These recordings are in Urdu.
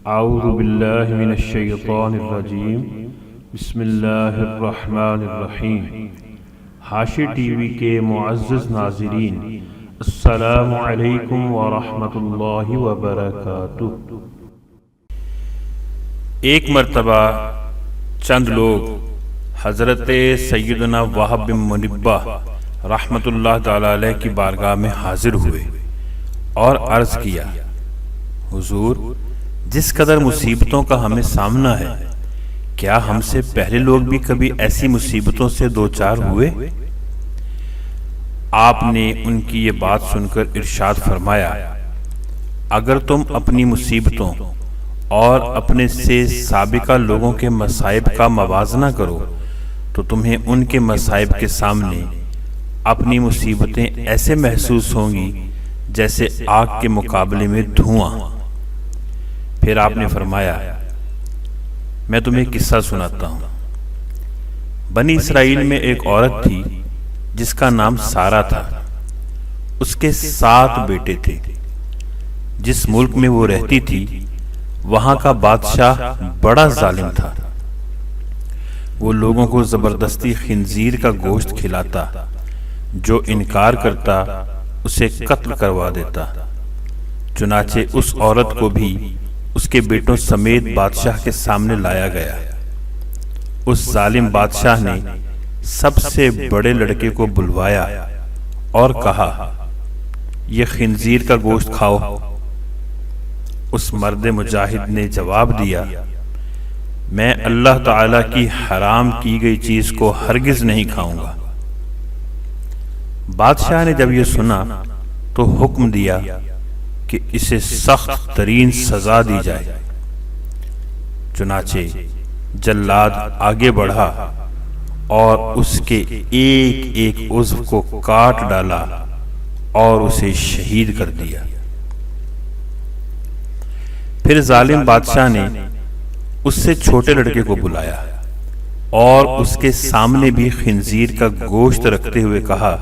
اعوذ باللہ من الشیطان الرجیم بسم اللہ الرحمن الرحیم۔ حاشی ٹی وی کے معزز ناظرین، السلام علیکم ورحمۃ اللہ وبرکاتہ۔ ایک مرتبہ چند لوگ حضرت سیدنا وہب بن منبہ رحمۃ اللہ تعالی علیہ کی بارگاہ میں حاضر ہوئے اور عرض کیا، حضور، جس قدر مصیبتوں کا ہمیں سامنا ہے، کیا ہم سے پہلے لوگ بھی کبھی ایسی مصیبتوں سے دوچار ہوئے؟ آپ نے ان کی یہ بات سن کر ارشاد فرمایا، اگر تم اپنی مصیبتوں اور اپنے سے سابقہ لوگوں کے مصائب کا موازنہ کرو تو تمہیں ان کے مصائب کے سامنے اپنی مصیبتیں ایسے محسوس ہوں گی جیسے آگ کے مقابلے میں دھواں۔ پھر آپ نے فرمایا، میں تمہیں قصہ سناتا ہوں۔ بنی اسرائیل میں ایک عورت تھی جس کا نام سارہ تھا۔ اس کے 7 بیٹے تھے۔ جس ملک میں وہ رہتی تھی وہاں کا بادشاہ بڑا ظالم تھا۔ وہ لوگوں کو زبردستی خنزیر کا گوشت کھلاتا، جو انکار کرتا اسے قتل کروا دیتا۔ چنانچہ اس عورت کو بھی اس کے بیٹوں سمیت بادشاہ کے سامنے لایا گیا۔ اس ظالم بادشاہ نے سب سے بڑے لڑکے کو بلوایا اور کہا، یہ خنزیر کا گوشت کھاؤ۔ اس مرد مجاہد نے جواب دیا، میں اللہ تعالی کی حرام کی گئی چیز کو ہرگز نہیں کھاؤں گا۔ بادشاہ نے جب یہ سنا تو حکم دیا کہ اسے سخت ترین سزا دی جائے۔ چنانچہ جلاد آگے بڑھا اور اس کے ایک ایک عضو کو کاٹ ڈالا اور اسے شہید کر دیا۔ پھر ظالم بادشاہ نے اس سے چھوٹے لڑکے کو بلایا اور اس کے سامنے بھی خنزیر کا گوشت رکھتے ہوئے کہا،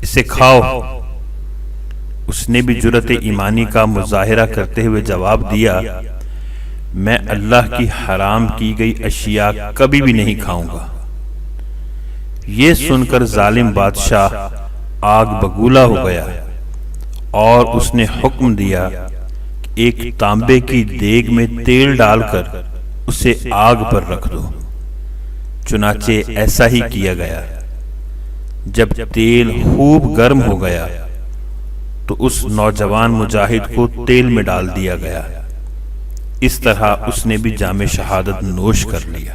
اسے کھاؤ۔ اس نے بھی جرأت ایمانی کا مظاہرہ کرتے ہوئے جواب دیا، میں اللہ کی حرام کی گئی اشیاء کبھی بھی نہیں کھاؤں گا۔ یہ سن کر ظالم بادشاہ آگ بگولا ہو گیا اور اس نے حکم دیا کہ ایک تانبے کی دیگ میں تیل ڈال کر اسے آگ پر رکھ دو۔ چنانچہ ایسا ہی کیا گیا۔ جب تیل خوب گرم ہو گیا تو اس نوجوان مجاہد کو تیل میں ڈال دیا گیا۔ اس طرح اس نے بھی جام شہادت نوش کر لیا۔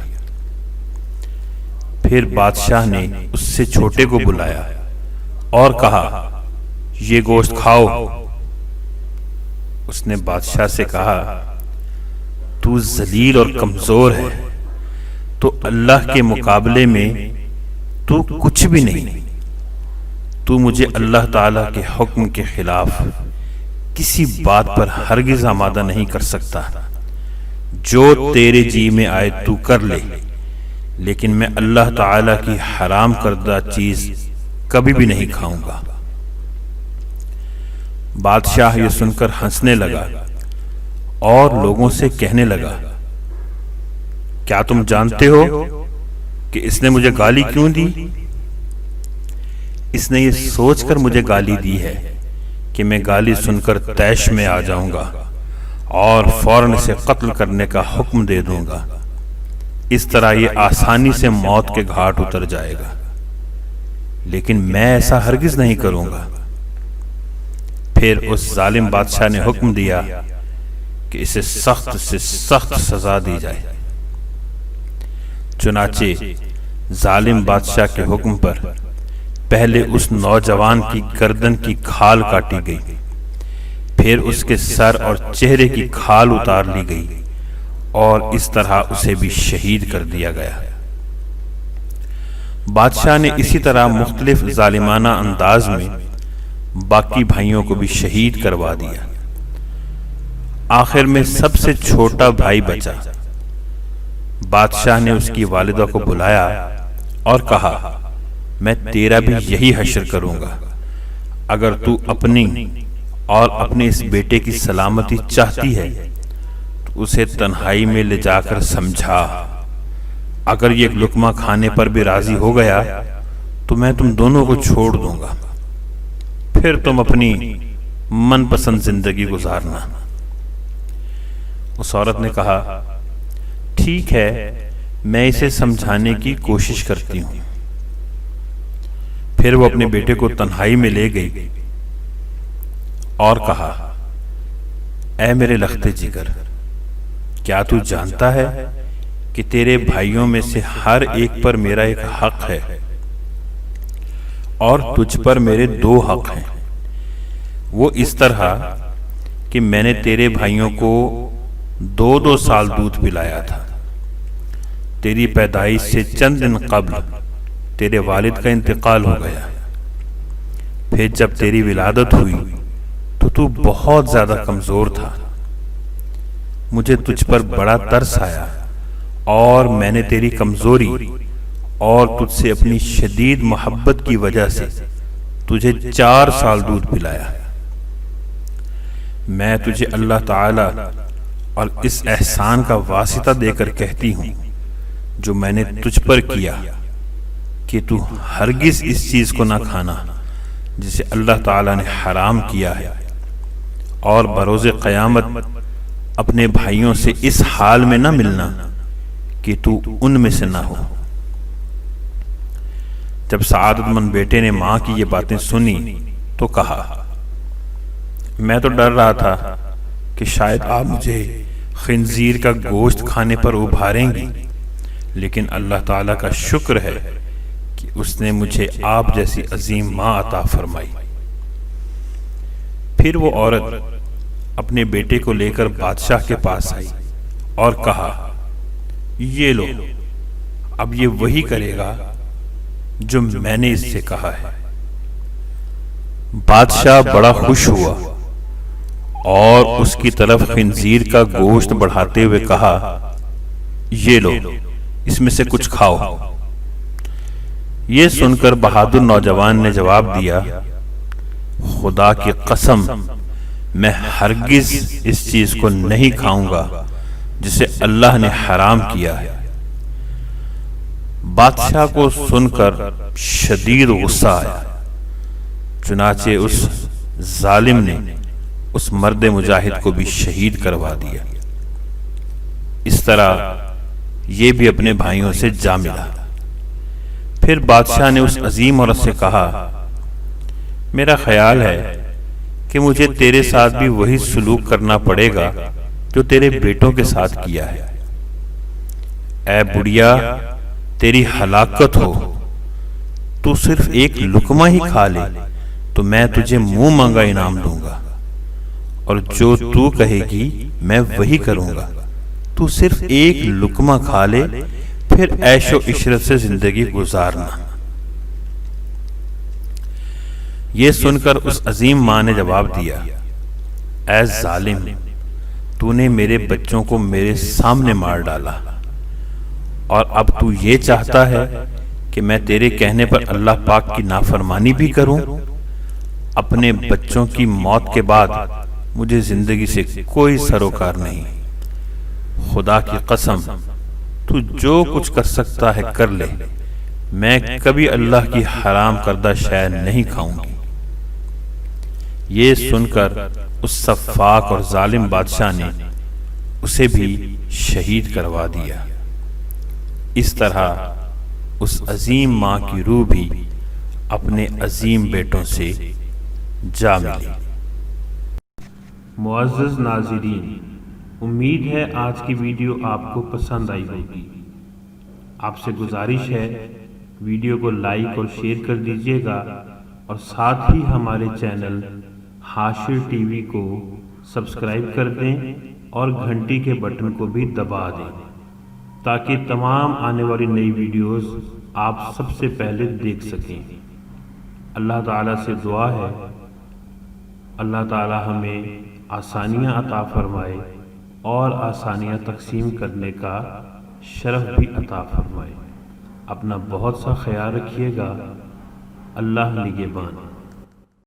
پھر بادشاہ نے اس سے چھوٹے کو بلایا اور کہا، یہ گوشت کھاؤ۔ اس نے بادشاہ سے کہا، تو ذلیل اور کمزور ہے، تو اللہ کے مقابلے میں تو کچھ بھی نہیں۔ تو مجھے اللہ تعالیٰ کے حکم کے خلاف کسی بات پر ہرگز آمادہ نہیں کر سکتا۔ جو تیرے جی میں آئے تو کر لے، لیکن میں اللہ تعالیٰ کی حرام کردہ چیز کبھی بھی نہیں کھاؤں گا۔ بادشاہ یہ سن کر ہنسنے لگا اور لوگوں سے کہنے لگا، کیا تم جانتے ہو کہ اس نے مجھے گالی کیوں دی؟ اس نے یہ سوچ کر مجھے گالی دی ہے کہ میں گالی سن کر طیش میں آ جاؤں گا اور فوراً اسے قتل کرنے کا حکم دے دوں گا۔ اس طرح یہ آسانی سے موت کے گھاٹ اتر جائے گا، لیکن میں ایسا ہرگز نہیں کروں گا۔ پھر اس ظالم بادشاہ نے حکم دیا کہ اسے سخت سے سخت سزا دی جائے۔ چنانچہ ظالم بادشاہ کے حکم پر پہلے اس نوجوان کی گردن کی کھال کاٹی گئی، پھر اس کے سر اور چہرے کی کھال اتار لی گئی اور اس طرح اسے بھی شہید کر دیا گیا۔ بادشاہ نے اسی طرح مختلف ظالمانہ انداز میں باقی بھائیوں کو بھی شہید کروا دیا۔ آخر میں سب سے چھوٹا بھائی بچا۔ بادشاہ نے اس کی والدہ کو بلایا اور کہا، میں تیرا بھی یہی حشر کروں گا۔ اگر تو اپنی اور اپنے اس بیٹے کی سلامتی چاہتی ہے اسے تنہائی میں لے جا کر سمجھا، اگر یہ ایک لقمہ کھانے پر بھی راضی ہو گیا تو میں تم دونوں کو چھوڑ دوں گا، پھر تم اپنی من پسند زندگی گزارنا۔ اس عورت نے کہا، ٹھیک ہے، میں اسے سمجھانے کی کوشش کرتی ہوں۔ پھر وہ اپنے بیٹے کو تنہائی میں لے گئی اور کہا، اے میرے لخت جگر، کیا تو جانتا ہے کہ تیرے بھائیوں میں سے ہر ایک پر میرا ایک حق ہے اور تجھ پر میرے 2 حق ہیں؟ وہ اس طرح کہ میں نے تیرے بھائیوں کو 2 سال دودھ پلایا تھا۔ تیری پیدائش سے چند دن قبل تیرے والد کا انتقال ہو گیا، پھر جب تیری ولادت ہوئی تو بہت زیادہ کمزور تھا۔ مجھے تجھ پر بڑا ترس آیا اور میں نے تیری کمزوری اور تجھ سے اپنی شدید محبت کی وجہ سے تجھے 4 سال دودھ پلایا۔ میں تجھے اللہ تعالی اور اس احسان کا واسطہ دے کر کہتی ہوں جو میں نے تجھ پر کیا، کہ تو ہرگز اس چیز کو نہ کھانا جسے اللہ تعالی نے حرام کیا ہے، اور بروز قیامت اپنے بھائیوں سے اس حال میں نہ ملنا کہ تو ان میں سے نہ ہو۔ جب سعادت مند بیٹے نے ماں کی یہ باتیں سنی تو کہا، میں تو ڈر رہا تھا کہ شاید آپ مجھے خنزیر کا گوشت کھانے پر ابھاریں گی، لیکن اللہ تعالیٰ کا شکر ہے کہ اس نے مجھے آپ جیسی عظیم ماں عطا فرمائی۔ پھر وہ عورت اپنے بیٹے کو لے کر بادشاہ کے پاس آئی اور کہا، یہ لو، اب یہ وہی کرے گا جو میں نے اس سے کہا ہے۔ بادشاہ بڑا خوش ہوا اور اس کی طرف خنزیر کا گوشت بڑھاتے ہوئے کہا، یہ لو، اس میں سے کچھ کھاؤ۔ یہ سن کر بہادر نوجوان نے جواب دیا، خدا کی قسم، میں ہرگز اس چیز کو نہیں کھاؤں گا جسے اللہ نے حرام کیا ہے۔ بادشاہ کو سن کر شدید غصہ آیا، چنانچہ اس ظالم نے اس مرد مجاہد کو بھی شہید کروا دیا۔ اس طرح یہ بھی اپنے بھائیوں سے جا ملا۔ پھر بادشاہ نے اس عظیم عورت سے کہا، میرا خیال ہے کہ مجھے تیرے ساتھ بھی وہی سلوک کرنا پڑے گا جو تیرے بیٹوں کے ساتھ کیا ہے۔ اے بڑھیا، تیری ہلاکت ہو، تو صرف ایک لقمہ ہی کھا لے تو میں تجھے منہ مانگا انعام دوں گا، اور جو تو کہے گی میں وہی کروں گا۔ تو صرف ایک لقمہ کھا لے، پھر عیش و عشرت سے زندگی گزارنا۔ یہ سن کر اس عظیم ماں نے جواب دیا، اے ظالم، تو نے میرے بچوں کو میرے سامنے مار ڈالا، اور اب تو یہ چاہتا ہے کہ میں تیرے کہنے پر اللہ پاک کی نافرمانی بھی کروں؟ اپنے بچوں کی موت کے بعد مجھے زندگی سے کوئی سروکار نہیں۔ خدا کی قسم، تو جو کچھ کر سکتا ہے کر لے، میں کبھی اللہ کی حرام کردہ شے نہیں کھاؤں گی۔ یہ سن کر اس سفاک اور ظالم بادشاہ نے اسے بھی شہید کروا دیا۔ اس طرح اس عظیم ماں کی روح بھی اپنے عظیم بیٹوں سے جا ملی۔ معزز ناظرین، امید ہے آج کی ویڈیو آپ کو پسند آئی ہوگی۔ آپ سے گزارش ہے ویڈیو کو لائک اور شیئر کر دیجیے گا، اور ساتھ ہی ہمارے چینل حاشر ٹی وی کو سبسکرائب کر دیں اور گھنٹی کے بٹن کو بھی دبا دیں تاکہ تمام آنے والی نئی ویڈیوز آپ سب سے پہلے دیکھ سکیں۔ اللہ تعالیٰ سے دعا ہے اللہ تعالیٰ ہمیں آسانیاں عطا فرمائے اور آسانیاں تقسیم کرنے کا شرف بھی عطا فرمائے۔ اپنا بہت سا خیال رکھیے گا۔ اللہ نگہبان۔